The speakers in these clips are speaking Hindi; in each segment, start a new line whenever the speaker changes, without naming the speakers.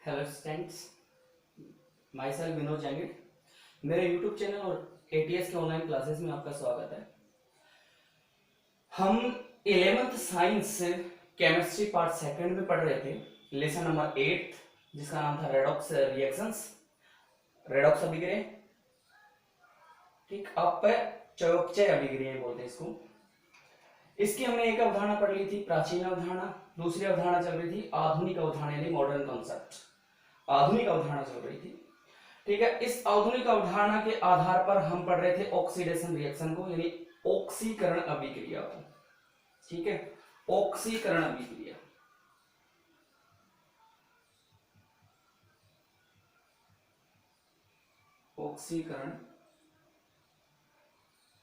Hello students, my self Vinod Jangid. मेरे यूट्यूब चैनल और एटीएस के ऑनलाइन क्लासेस में आपका स्वागत है। हम 11th science chemistry part second में पढ़ रहे थे, लेसन नंबर 8 जिसका नाम था रेडॉक्स रिएक्शंस, रेडॉक्स अभिक्रिया। ठीक, अपचय अभिक्रिया बोलते हैं इसको। इसकी हमने एक अवधारणा पढ़ ली थी, प्राचीन अवधारणा। दूसरी अवधारणा चल रही थी आधुनिक अवधारणा यानी मॉडर्न कॉन्सेप्ट। आधुनिक अवधारणा चल रही थी। ठीक है, इस आधुनिक अवधारणा के आधार पर हम पढ़ रहे थे ऑक्सीडेशन रिएक्शन को यानी ऑक्सीकरण अभिक्रिया को। ठीक है, ऑक्सीकरण अभिक्रिया। ऑक्सीकरण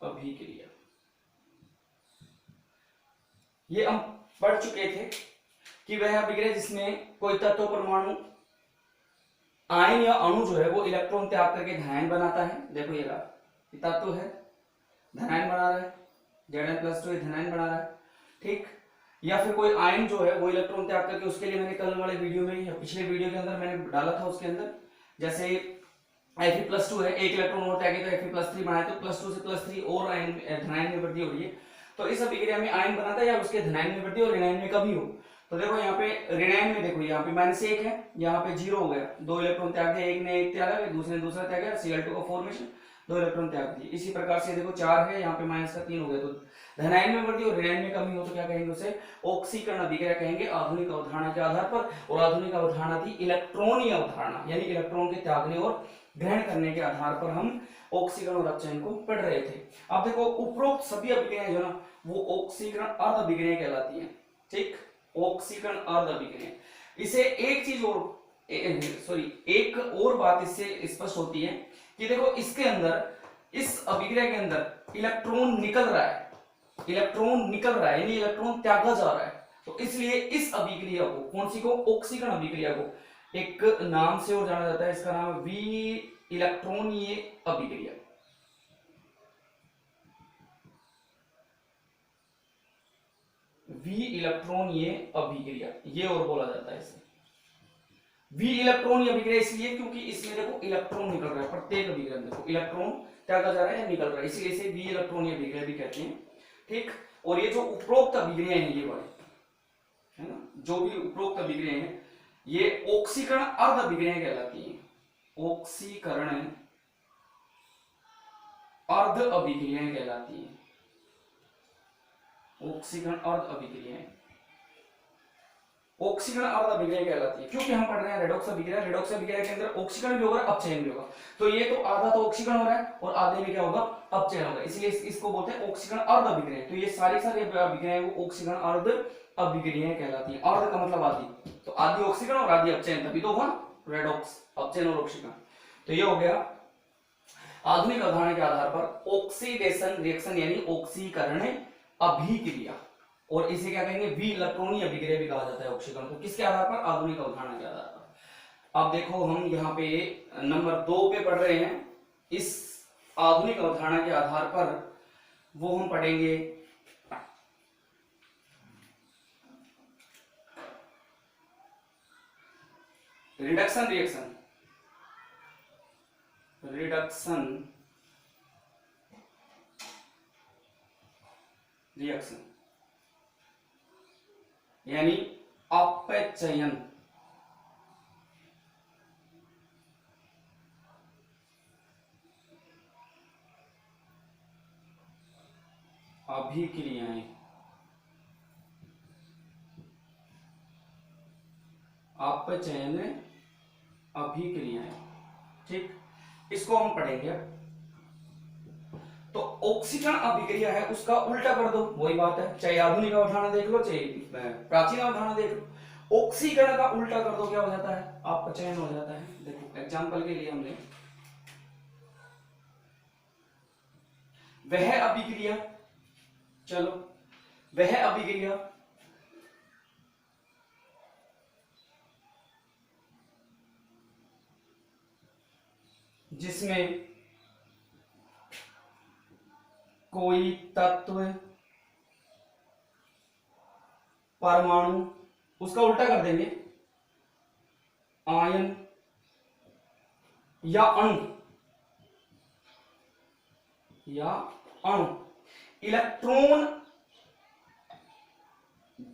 अभिक्रिया ये हम पढ़ चुके थे कि वह अभिक्रिया जिसमें कोई तत्व परमाणु आयन या अणु जो है वो इलेक्ट्रॉन त्याग करके धनायन बनाता है। देखो ये तत्व है, धनायन बना रहा है, Zn+2 धनायन बना रहा है। ठीक, या फिर कोई आयन जो है वो इलेक्ट्रॉन त्याग करके, उसके लिए मैंने कल वाले वीडियो में या पिछले वीडियो के अंदर मैंने डाला था, उसके अंदर जैसे Fe+2 है, एक इलेक्ट्रॉन और त्यागे तो Fe+3 बनाए, तो +2 से +3 और आयन धनायन में वृद्धि हो रही है। तो इस अभिक्रिया में आयन बनाता है या उसके धनायन में वृद्धि और ऋणायन में कमी हो। तो देखो यहाँ पे ऋणायन में देखो यहाँ पे -1 है, यहाँ पे 0 हो गया, 2 इलेक्ट्रॉन त्याग दिए, एक ने एक त्यागा, दूसरे ने दूसरा त्यागा, Cl2 का फॉर्मेशन, 2 इलेक्ट्रॉन त्याग दिए। इसी प्रकार से देखो 4 है, यहाँ पे -3 हो गया, तो धनायन में वृद्धि और ऋणायन में कमी हो तो क्या कहेंगे, उसे ऑक्सीकरण अभिक्रिया कहेंगे आधुनिक अवधारणा के आधार पर। और आधुनिक अवधारणा थी इलेक्ट्रॉनीय अवधारणा यानी इलेक्ट्रॉन के त्यागने और ग्रहण करने के आधार पर हम ऑक्सीकरण और अपचयन को पढ़ रहे थे। अब देखो उपरोक्त सभी अभिक्रियाएं जो ना वो ऑक्सीकरण अर्ध अभिक्रिया कहलाती हैं। ठीक, ऑक्सीकरण अर्ध अभिक्रिया। इसे एक चीज और एक और बात इससे स्पष्ट होती है कि देखो इसके अंदर, इस अभिक्रिया के अंदर इलेक्ट्रॉन निकल रहा है, इलेक्ट्रॉन निकल रहा है यानी इलेक्ट्रॉन त्यागा जा रहा है। तो इसलिए इस अभिक्रिया को, कौन सी को, ऑक्सीकरण अभिक्रिया को एक नाम से और जाना जाता है, इसका नाम है वी इलेक्ट्रॉनीय अभिक्रिया। वी इलेक्ट्रॉनीय अभिक्रिया ये और बोला जाता है इसे वी इलेक्ट्रॉनीय अभिक्रिया, इसलिए क्योंकि इसमें देखो इलेक्ट्रॉन निकल रहा है, प्रत्येक अभिक्रिया में देखो इलेक्ट्रॉन त्यागा जा रहा है या निकल रहा है, इसलिए इसे वी इलेक्ट्रॉनीय अभिक्रिया भी कहते हैं। ठीक, और ये जो उपरोक्त अभिक्रिया है ये वाली है ना, जो भी उपरोक्त अभिक्रिया है ये ऑक्सीकरण अर्ध अभिक्रिया कहलाती है। ऑक्सीकरण अर्ध अभिक्रिया कहलाती है। ऑक्सीकरण अर्ध अभिक्रिया, ऑक्सीकरण अर्ध अभिक्रिया कहलाती है क्योंकि हम पढ़ रहे हैं रेडॉक्स अभिक्रिया। रेडॉक्स अभिक्रिया के अंदर ऑक्सीकरण भी होगा, अपचयन भी होगा। तो ये तो आधा तो ऑक्सीकरण हो रहा है और आधे में क्या होगा, अपचयन होगा, इसलिए इसको बोलते हैं ऑक्सीकरण अर्ध अभिक्रिया। तो ये सारी अभिक्रियाएं वो ऑक्सीकरण अर्ध अभिक्रियाएं कहलाती हैं। अर्ध का मतलब आधी, तो आधी ऑक्सीकरण और आधी अपचयन, तभी तो हुआ रेडॉक्स, अपचयन और ऑक्सीकरण। तो ये हो गया आधुनिक अवधारणा के आधार पर ऑक्सीडेशन रिएक्शन यानी ऑक्सीकरण अभिक्रिया, और इसे क्या कहेंगे, वी इलेक्ट्रॉनीय अभिक्रिया भी कहा जाता है ऑक्सीकरण को। किसके आधार पर, आधुनिक अवधारणा के आधार पर। अब देखो हम यहाँ पे नंबर 2 पे पढ़ रहे हैं, इस आधुनिक अवधारणा के आधार पर वो हम पढ़ेंगे रिडक्शन रिएक्शन। रिडक्शन रिएक्शन यानी अपचयन अभिक्रियाएं। अपचयन अभिक्रियाएं, ठीक, इसको हम पढ़ेंगे। तो ऑक्सीकरण अभिक्रिया है उसका उल्टा कर दो, वही बात है, चाहे आधुनिक अवधारणा देख लो चाहे प्राचीन अवधारणा देख लो, ऑक्सीकरण का उल्टा कर दो क्या हो जाता है, अपचयन हो जाता है। देखो एग्जांपल के लिए हमने वह अभिक्रिया, चलो वह अभिक्रिया जिसमें कोई तत्व परमाणु, उसका उल्टा कर देंगे, आयन या अणु इलेक्ट्रॉन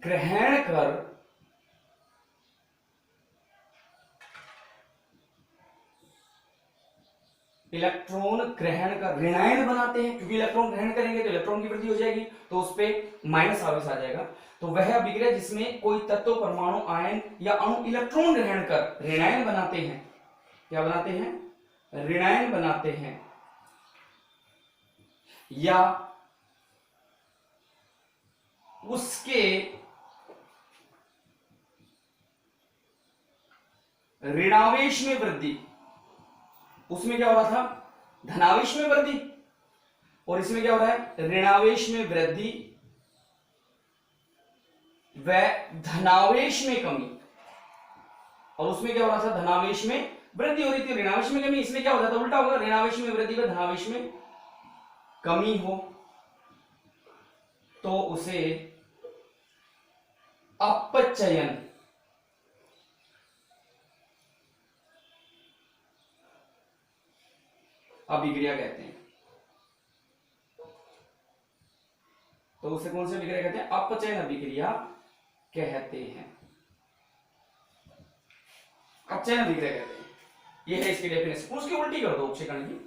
ग्रहण कर ऋणायन बनाते हैं, क्योंकि इलेक्ट्रॉन ग्रहण करेंगे तो इलेक्ट्रॉन की वृद्धि हो जाएगी, तो उस पर माइनस आवेश आ जाएगा। तो वह अभिक्रिया जिसमें कोई तत्व, परमाणु, आयन या अणु इलेक्ट्रॉन ग्रहण कर ऋणायन बनाते हैं। क्या बनाते हैं? ऋणायन बनाते हैं, या उसके ऋणावेश में वृद्धि। उसमें क्या हो रहा था? धनावेश में वृद्धि, और इसमें क्या हो रहा है? ऋणावेश में वृद्धि व धनावेश में कमी। और उसमें क्या हो रहा था? धनावेश में वृद्धि हो रही थी, ऋणावेश में कमी। इसमें क्या हो जाता? उल्टा होगा, ऋणावेश में वृद्धि व धनावेश में कमी हो तो उसे अपचयन अभिक्रिया कहते हैं। तो उसे कौन सी अभिक्रिया कहते हैं? अपचयन अभिक्रिया कहते हैं। अपचयन अभिक्रिया कहते हैं, ये है इसकी डेफिनेशन। उसकी उल्टी कर दो उपक्षेपण की।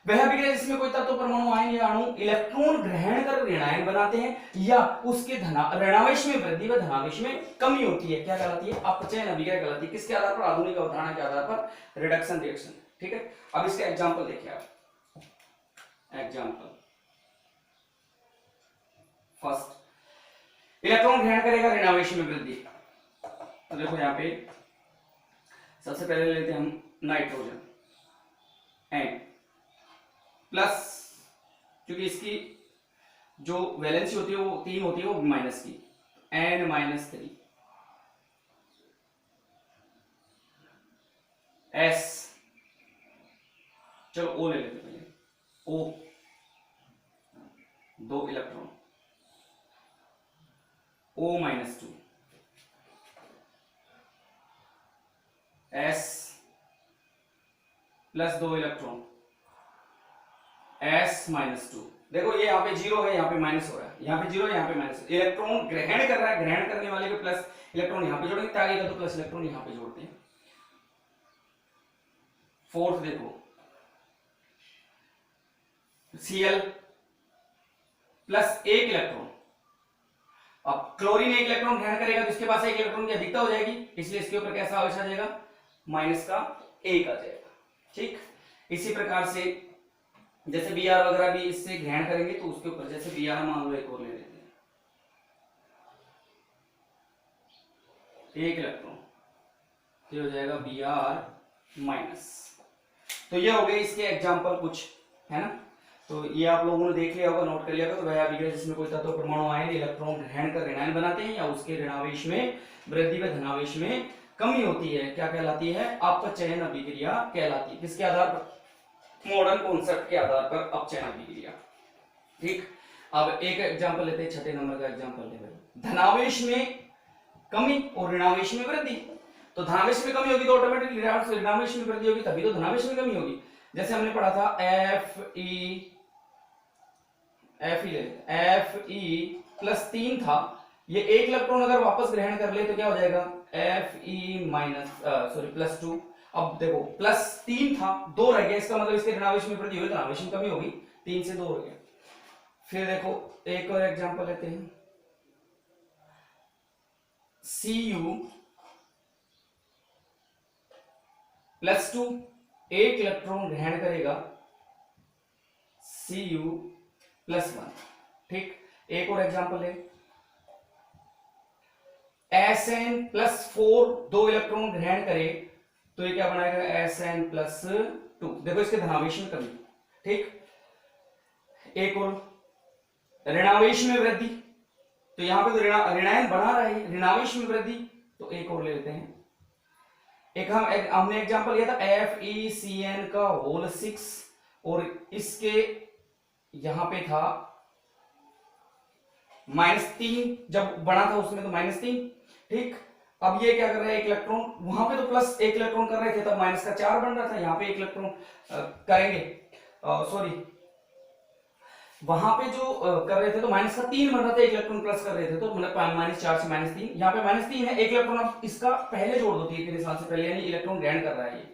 वह अभिक्रिया जिसमें कोई तत्व, परमाणु, आयन या अणु इलेक्ट्रॉन ग्रहण कर ऋणायन बनाते हैं या उसके ऋणावेश में वृद्धि व धनावेश में कमी होती है, क्या कहलाती है? अपचयन अभिक्रिया कहलाती है। किसके आधार पर? आधुनिक अवधारणा के आधार पर, रिडक्शन रिएक्शन। ठीक है, अब इसका एग्जांपल देखिए आप। एग्जांपल फर्स्ट, इलेक्ट्रॉन ग्रहण करेगा ऋणावेश में वृद्धि। तो देखो यहां पे सबसे पहले लेते हैं हम नाइट्रोजन एन प्लस, क्योंकि इसकी जो वैलेंसी होती है वो 3 होती है, वो माइनस की, N-3 S, चलो O ले लेते पहले, O 2 electron, O-2 S plus 2 electron S-2। देखो ये यहाँ पे 0 है, यहाँ पे माइनस हो रहा है, यहाँ पे 0 है, यहाँ पे माइनस। इलेक्ट्रॉन ग्रहण कर रहा है, ग्रहण करने वाले को प्लस इलेक्ट्रॉन यहाँ पे जोड़ेंगे, आगे का तो प्लस इलेक्ट्रॉन यहाँ पे जोड़ते हैं। फोर्थ देखो Cl प्लस 1 इलेक्ट्रॉन। अब क्लोरीन 1 इलेक्ट्रॉन ग्रहण करेगा तो इसके पास 1 इलेक्ट्रॉन की अधिकता हो जाएगी, इसलिए इसके ऊपर कैसा आवेश आ जाएगा? माइनस का 1 आ जाएगा। ठीक, इसी प्रकार से जैसे Br वगैरह भी इससे ग्रहण करेंगे तो उसके ऊपर, जैसे Br मान लो एक और ले लेते हैं, 1 इलेक्ट्रॉन, ये हो जाएगा Br माइनस। तो ये हो गए इसके एग्जाम्पल कुछ, है ना। तो ये आप लोगों ने देख लिया होगा, नोट कर लिया होगा। तो वह अभिक्रिया जिसमें कोई तत्व, परमाणु, आयन इलेक्ट्रॉन ग्रहण कर ऋणायन बनाते हैं या उसके ऋणावेश में वृद्धि व धनावेश में कमी होती है, क्या कहलाती है? अपचयन अभिक्रिया कहलाती है। किसके आधार पर? मॉडर्न कॉन्सेप्ट के आधार पर अपचयन अभिक्रिया। ठीक, अब एक एग्जांपल लेते हैं, 6 नंबर का एग्जांपल लेते। धनावेश में कमी और ऋणावेश में वृद्धि। तो धनावेश में कमी होगी तो ऑटोमेटिकली ऋणावेश में वृद्धि होगी, तभी तो धनावेश में कमी होगी। जैसे हमने पढ़ा था Fe प्लस 3 था, ये 1 इलेक्ट्रॉन अगर वापस ग्रहण कर ले तो क्या हो जाएगा? Fe minus plus 2। अब देखो प्लस 3 था, 2 रह गया, इसका मतलब इसके ऋणावेश में वृद्धि हुई, धनावेश में कमी होगी, 3 से 2 हो गया। फिर देखो एक और एग्जांपल लेते हैं, Cu प्लस 2, 1 इलेक्ट्रॉन ग्रहण करेगा, Cu प्लस 1। ठीक, एक और एग्जांपल है, Sn प्लस 4, 2 इलेक्ट्रॉन ग्रहण करे तो ये क्या बनाएगा? Sn plus 2। देखो इसके धनावेश में कमी। ठीक, एक और ऋणावेश में वृद्धि, तो यहां पे तो ऋणायन बना रहा है, ऋणावेश में वृद्धि, तो एक और ले लेते हैं। एक हमने एग्जांपल लिया था FeCN का होल 6, और इसके यहां पे था -3, जब बना था उसमें तो -3। ठीक, अब ये क्या कर रहा है, एक इलेक्ट्रॉन, वहां पे तो प्लस एक इलेक्ट्रॉन कर रहे थे तब माइनस का 4 बन रहा था, यहाँ पे एक इलेक्ट्रॉन करेंगे, सॉरी वहां पे जो कर रहे थे तो माइनस का 3 बन रहा था, एक इलेक्ट्रॉन प्लस कर रहे थे तो मतलब -4 से -3, यहाँ पे -3 है, एक इलेक्ट्रॉन अब इसका पहले जोड़ दो तीर के निशान से पहले, यानी इलेक्ट्रॉन ग्रहण कर रहा है, ये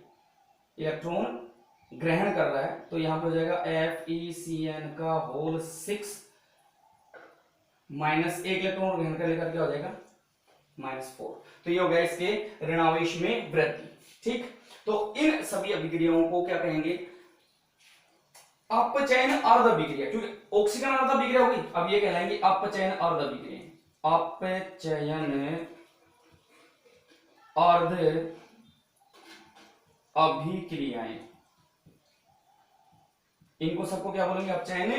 इलेक्ट्रॉन ग्रहण कर रहा है, तो यहाँ पे हो जाएगा FeCN का होल 6 माइनस एक इलेक्ट्रॉन ग्रहण कर लेकर क्या हो जाएगा -4, तो ये हो गया इसके ऋणावेश में वृद्धि। ठीक, तो इन सभी अभिक्रियाओं को क्या कहेंगे, अपचयन अर्ध अभिक्रिया, क्योंकि ऑक्सीजन अर्ध अभिक्रिया होगी, अब ये कहलाएंगे अपचयन अर्ध अभिक्रिया, अपचयन अर्ध अभिक्रियाएं, इनको सबको क्या बोलेंगे, अपचयन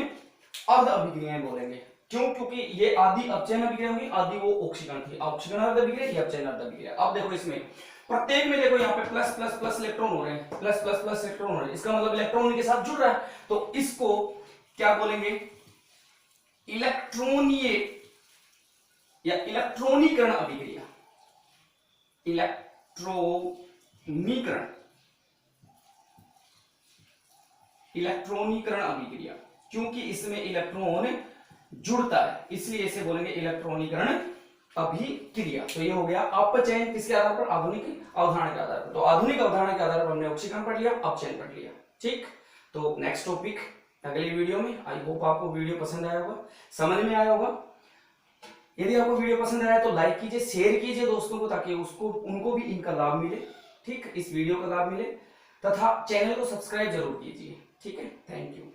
अर्ध अभिक्रियाएं बोलेंगे। क्यों, क्योंकि ये आदि अपचयन अभिक्रिया होगी, आदि वो ऑक्सीजन थी, ऑक्सीजन अर्ध अभिक्रिया थी, अपचयन अर्ध अभिक्रिया। अब देखो इसमें प्रत्येक में देखो यहाँ पे प्लस प्लस प्लस इलेक्ट्रॉन हो रहे हैं, प्लस प्लस प्लस इलेक्ट्रॉन हो रहे हैं, इसका मतलब इलेक्ट्रॉन के साथ जुड़ रहा है, तो इसको क्या बोलेंगे, इलेक्ट्रॉनीय या इलेक्ट्रॉनीकरण अभिक्रिया, इलेक्ट्रॉनीकरण, इलेक्ट्रॉनीकरण अभिक्रिया, क्योंकि इसमें इलेक्ट्रॉन जुड़ता है इसलिए इसे बोलेंगे इलेक्ट्रॉनीकरण अभिक्रिया। तो ये हो गया अपचयन, किसके आधार पर, आधुनिक अवधारणा के आधार पर, तो आधुनिक अवधारणा के आधार पर हमने ऑक्सीकरण पढ़ लिया, अपचयन पढ़ लिया। ठीक, तो नेक्स्ट टॉपिक अगली वीडियो में। आई होप आपको वीडियो पसंद आया होगा, समझ में आया होगा। यदि आपको वीडियो पसंद आया तो लाइक कीजिए, शेयर कीजिए दोस्तों को, ताकि उनको भी इनका लाभ मिले, ठीक, इस वीडियो का लाभ मिले, तथा चैनल को सब्सक्राइब जरूर कीजिए। ठीक है, थैंक यू।